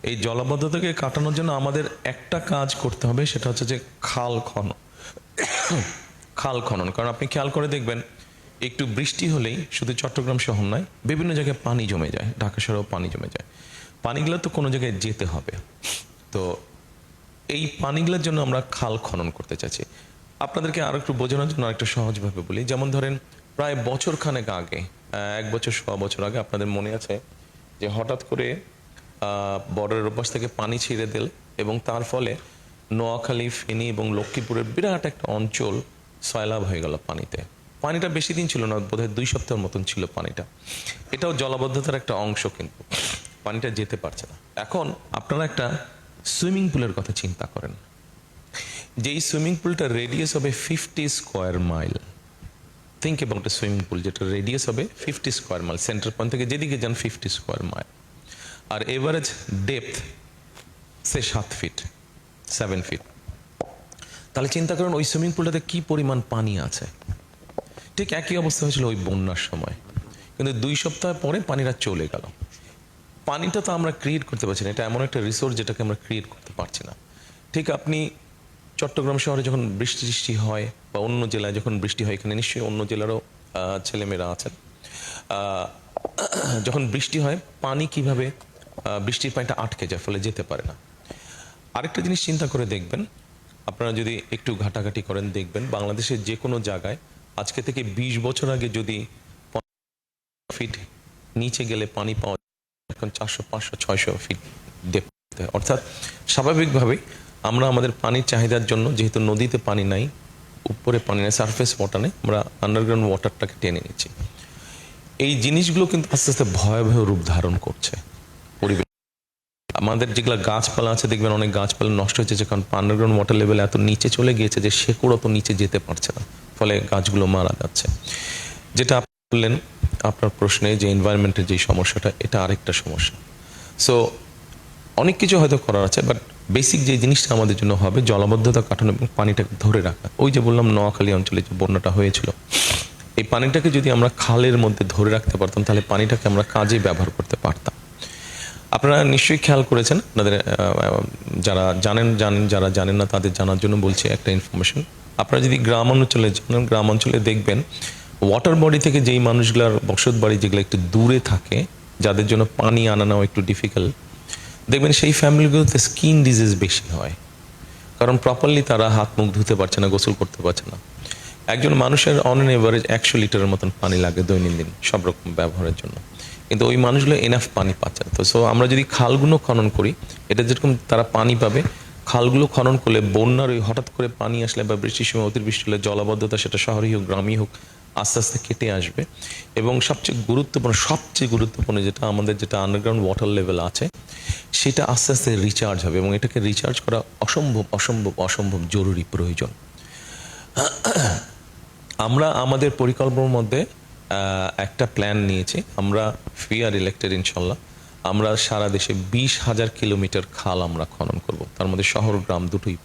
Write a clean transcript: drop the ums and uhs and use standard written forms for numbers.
এই জলাবদ্ধতাকে কাটানোর জন্য আমাদের একটা কাজ করতে হবে, সেটা হচ্ছে যে খাল খনন। কারণ আপনি খেয়াল করে দেখবেন, একটু বৃষ্টি হলেই শুধু চট্টগ্রাম শহর নয়, বিভিন্ন জায়গায় পানি জমে যায়, ঢাকা শহরেও পানি জমে যায়। পানিগুলো তো কোনো জায়গায় যেতে হবে। তো এই পানিগুলোর জন্য আমরা খাল খনন করতে চাইছি। আপনাদেরকে আরো একটু বোঝানোর জন্য আরেকটু সহজভাবে বলি। যেমন ধরেন, প্রায় বছর খানেক আগে, 1 বছর 1.25 বছর আগে, আপনাদের মনে আছে যে হঠাৎ করে বর্ডারের ওপাশ থেকে পানি ছিঁড়ে দিল এবং তার ফলে নোয়াখালী, ফেনী এবং লক্ষ্মীপুরের বিরাট একটা অঞ্চল সয়লাভ হয়ে গেল পানিতে। পানিটা বেশি দিন ছিল না, বোধহয় 2 সপ্তাহের মতন ছিল পানিটা। এটাও জলাবদ্ধতার একটা অংশ, কিন্তু পানিটা যেতে পারছে না। এখন আপনারা একটা সুইমিং পুলের কথা চিন্তা করেন, যেই সুইমিং পুলটার রেডিয়াস হবে 50 square mile. Think about a swimming pool যেটা রেডিয়াস হবে 50 স্কোয়ার মাইল, সেন্টার পয়েন্ট থেকে যেদিকে যান 50 স্কোয়ার মাইল, আর এভারেজ ডেপথ সে 7 ফিট 7 ফিট। তাহলে চিন্তা করুন ওই সুইমিং পুলটাতে কি পরিমাণ পানি আছে। ঠিক একই অবস্থা হয়েছিল ওই বন্যার সময়, কিন্তু 2 সপ্তাহ পরে পানিটা চলে গেল। পানিটা তো আমরা ক্রিয়েট করতে পারছি না, এটা এমন একটা রিসোর্স যেটাকে আমরা ক্রিয়েট করতে পারছি না। ঠিক আপনি চট্টগ্রাম শহরে যখন বৃষ্টি হয় বা অন্য জেলায় যখন বৃষ্টি হয়, এখানে নিশ্চয়ই অন্য জেলারও ছেলেমেয়েরা আছেন, যখন বৃষ্টি হয় পানি কিভাবে বৃষ্টির পানিটা আটকে যায়, ফলে যেতে পারে না। আরেকটা জিনিস চিন্তা করে দেখবেন, আপনারা যদি একটু ঘাটাঘাটি করেন দেখবেন বাংলাদেশের যে কোনো জায়গায় আজকে থেকে 20 বছর আগে যদি ফিট নিচে গেলে পানি পাওয়া যায়, এখন 400, 500, 600 ফিট ডেপথ। অর্থাৎ স্বাভাবিকভাবেই আমরা আমাদের পানির চাহিদার জন্য, যেহেতু নদীতে পানি নাই, উপরে পানি নেই, সারফেস ওয়াটার নেই, আমরা আন্ডারগ্রাউন্ড ওয়াটারটাকে টেনে নিচ্ছি। এই জিনিসগুলো কিন্তু আস্তে আস্তে ভয়াবহ রূপ ধারণ করছে পরিবেশ। আমাদের যেগুলো গাছপালা আছে দেখবেন অনেক গাছপালা নষ্ট হচ্ছে, কারণ আন্ডারগ্রাউন্ড ওয়াটার লেভেল এত নিচে চলে গিয়েছে যে শেকড় অত নিচে যেতে পারছে না, ফলে গাছগুলো মারা যাচ্ছে। যেটা আপনি বললেন আপনার প্রশ্নে, যে এনভায়রনমেন্টের যে সমস্যাটা, এটা আরেকটা সমস্যা। সো অনেক কিছু হয়তো করার আছে, বাট বেসিক যে জিনিসটা আমাদের জন্য হবে জলাবদ্ধতা কাটানো এবং পানিটাকে ধরে রাখা। ওই যে বললাম নোয়াখালী অঞ্চলে যে বন্যাটা হয়েছিল, এই পানিটাকে যদি আমরা খালের মধ্যে ধরে রাখতে পারতাম, তাহলে পানিটাকে আমরা কাজে ব্যবহার করতে পারতাম। আপনারা নিশ্চয়ই খেয়াল করেছেন, আপনাদের যারা জানেন, যারা জানেন না তাদের জানার জন্য বলছি একটা ইনফরমেশন। আপনারা যদি গ্রাম অঞ্চলে যান, গ্রাম অঞ্চলে দেখবেন ওয়াটার বডি থেকে যেই মানুষগুলোর বসত বাড়ি যেগুলো একটু দূরে থাকে, যাদের জন্য পানি আনা নেওয়া একটু ডিফিকাল্ট, দেখবেন সেই ফ্যামিলিগুলোতে স্কিন ডিজিজ বেশি হয়, কারণ প্রপারলি তারা হাত মুখ ধুতে পারছে না, গোসল করতে পারছে না। একজন মানুষের অন অ্যান এভারেজ 100 লিটারের মতন পানি লাগে দৈনন্দিন সব রকম ব্যবহারের জন্য, কিন্তু ওই মানুষগুলো এনাফ পানি পাচ্ছে না। তো সো আমরা যদি খালগুলো খনন করি, এটা যেরকম তারা পানি পাবে, খালগুলো খনন করলে বন্যার ওই হঠাৎ করে পানি আসলে বা বৃষ্টির সময় অতিবৃষ্টি হলে জলাবদ্ধতা, সেটা শহরেই হোক গ্রামই হোক, আস্তে আস্তে কেটে আসবে। এবং সবচেয়ে গুরুত্বপূর্ণ যেটা আমাদের, যেটা আন্ডারগ্রাউন্ড ওয়াটার লেভেল আছে, সেটা আস্তে আস্তে রিচার্জ হবে, এবং এটাকে রিচার্জ করা অসম্ভব জরুরি প্রয়োজন। আমরা আমাদের পরিকল্পনার মধ্যে একটা প্ল্যান নিয়েছি। আমরা আর ইলেক্টেড ইনশাল্লাহ, আমরা সারা দেশে 20,000 কিলোমিটার খাল আমরা খনন করব, তার মধ্যে শহর গ্রাম দুটোই